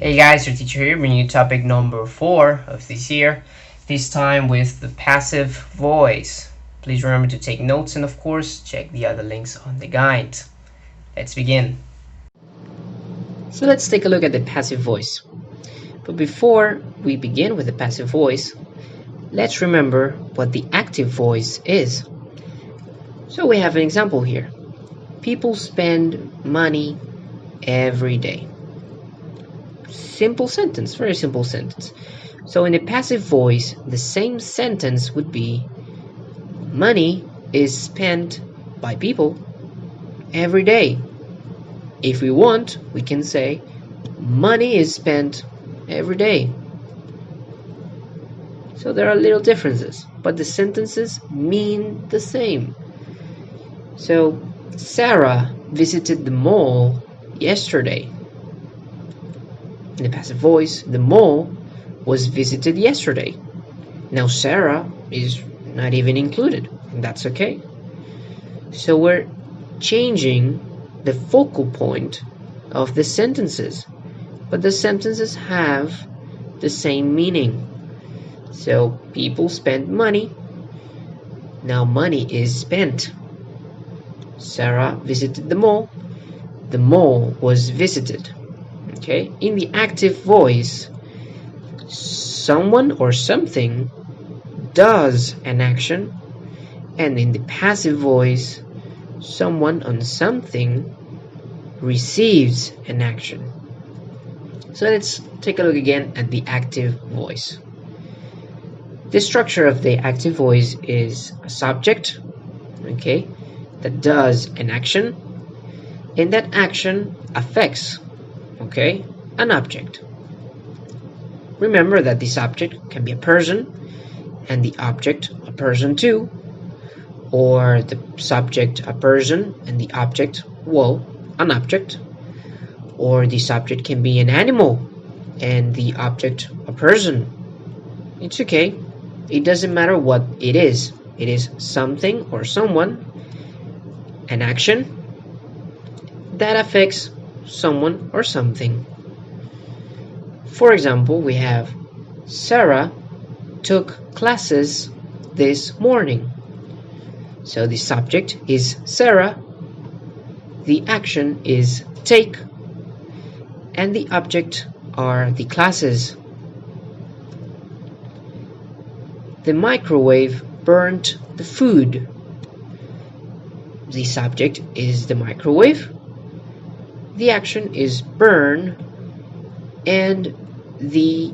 Hey guys, your teacher here, bringing you topic number 4 of this year, this time with the passive voice. Please remember to take notes and of course check the other links on the guide. Let's begin. So let's take a look at the passive voice. But before we begin with the passive voice, let's remember what the active voice is. So we have an example here. People spend money every day. Simple sentence, very simple sentence. So in a passive voice, the same sentence would be money is spent by people every day. If we want, we can say money is spent every day. So there are little differences, but the sentences mean the same. So Sarah visited the mall yesterday. In the passive voice, the mall was visited yesterday. Now Sarah is not even included, and that's okay. So we're changing the focal point of the sentences, but the sentences have the same meaning. So people spend money. Now money is spent. Sarah visited the mall. The mall was visited. Okay, in the active voice, someone or something does an action, and in the passive voice, someone or something receives an action. So let's take a look again at the active voice. The structure of the active voice is a subject, okay, that does an action, and that action affects, okay, an object. Remember that the subject can be a person and the object a person too, or the subject a person and the object, well, an object, or the subject can be an animal and the object a person. It's okay. It doesn't matter what it is. It is something or someone, an action that affects someone or something. For example, we have Sarah took classes this morning. So the subject is Sarah, the action is take, and the object are the classes. The microwave burnt the food. The subject is the microwave, the action is burn, and the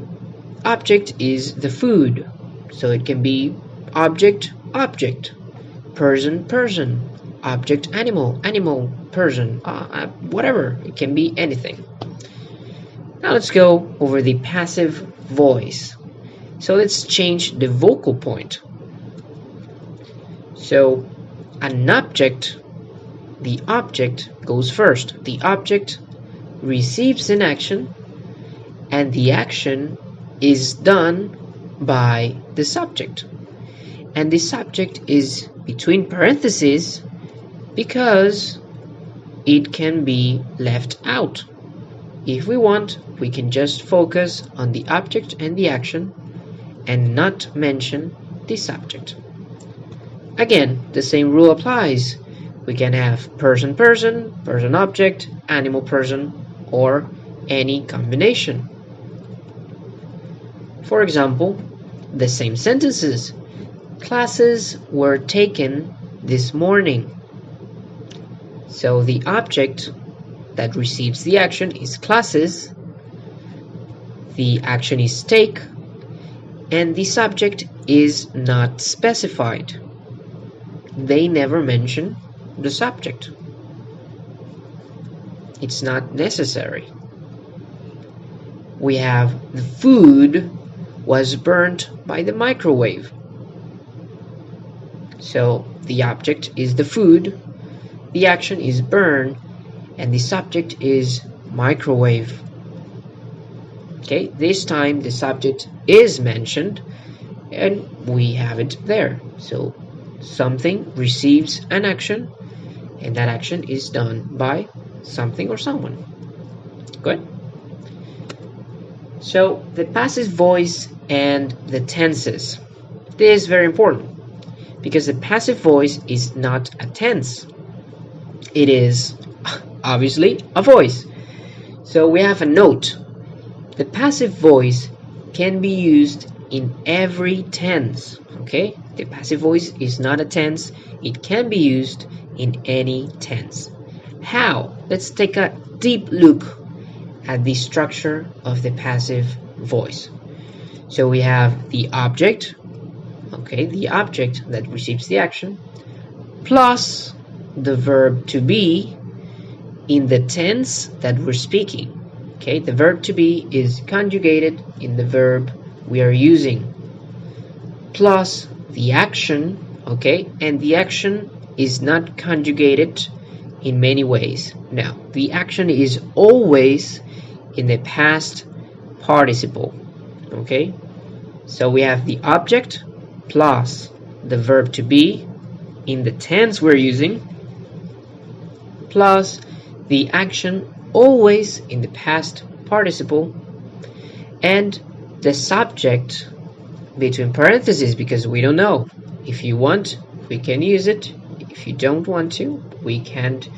object is the food. So it can be object, object, person, person, object, animal, animal, person, whatever. It can be anything. Now let's go over the passive voice. So let's change the vocal point. So an object, the object goes first. The object receives an action, and the action is done by the subject. And the subject is between parentheses because it can be left out. If we want, we can just focus on the object and the action and not mention the subject. Again, the same rule applies. We can have person, person, person, object, animal, person, or any combination. For example, the same sentences. Classes were taken this morning. So the object that receives the action is classes, the action is take, and the subject is not specified. They never mention the subject. It's not necessary. We have the food was burnt by the microwave. So the object is the food, the action is burn, and the subject is microwave. Okay, this time the subject is mentioned and we have it there. So something receives an action and that action is done by something or someone. Good. So the passive voice and the tenses. This is very important because the passive voice is not a tense. It is obviously a voice. So we have a note. The passive voice can be used in every tense. Okay? The passive voice is not a tense. It can be used in any tense. How? Let's take a deep look at the structure of the passive voice. So we have the object, okay, the object that receives the action, plus the verb to be in the tense that we're speaking. Okay, the verb to be is conjugated in the verb we are using, plus the action, okay, and the action is not conjugated in many ways. Now, the action is always in the past participle, okay? So we have the object plus the verb to be in the tense we're using, plus the action always in the past participle, and the subject between parentheses because we don't know. If you want, we can use it. If you don't want to, we can't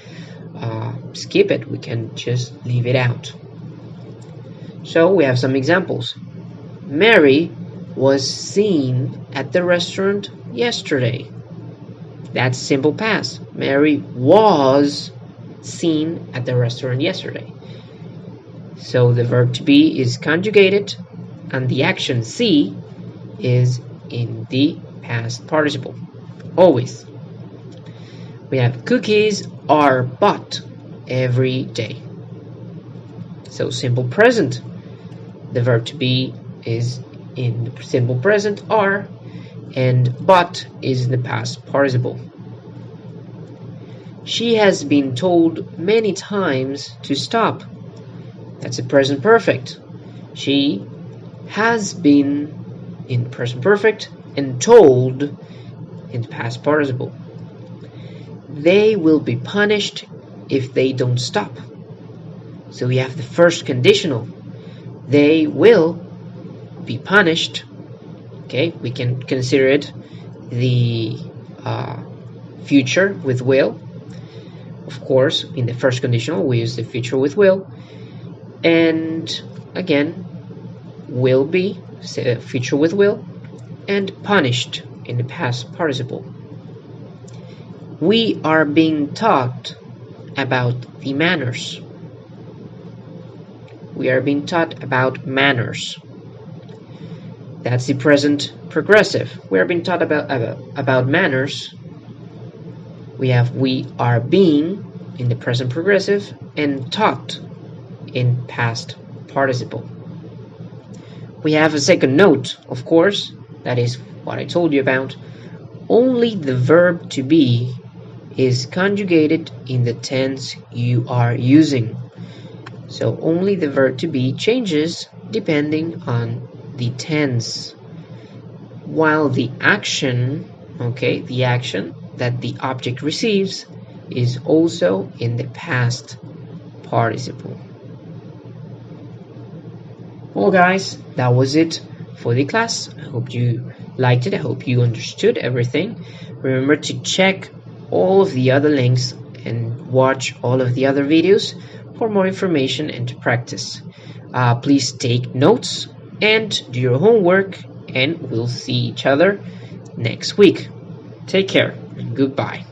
skip it. We can just leave it out. So we have some examples. Mary was seen at the restaurant yesterday. That's simple past. Mary was seen at the restaurant yesterday. So the verb to be is conjugated and the action see is in the past participle. Always. We have cookies are bought every day. So simple present. The verb to be is in the simple present are, and but is in the past participle. She has been told many times to stop. That's a present perfect. She has been in present perfect and told in the past participle. They will be punished if they don't stop. So we have the first conditional. They will be punished. Okay, we can consider it the future with will. Of course, in the first conditional, we use the future with will. And again, will be, future with will, and punished in the past participle. We are being taught about the manners. We are being taught about manners. That's the present progressive. We are being taught about manners. We have we are being in the present progressive and taught in past participle. We have a second note, of course, that is what I told you about. Only the verb to be is conjugated in the tense you are using. So only the verb to be changes depending on the tense, while the action, okay, the action that the object receives is also in the past participle. Well guys, that was it for the class. I hope you liked it. I hope you understood everything. Remember to check all of the other links and watch all of the other videos for more information and to practice. Please take notes and do your homework, and we'll see each other next week. Take care and goodbye.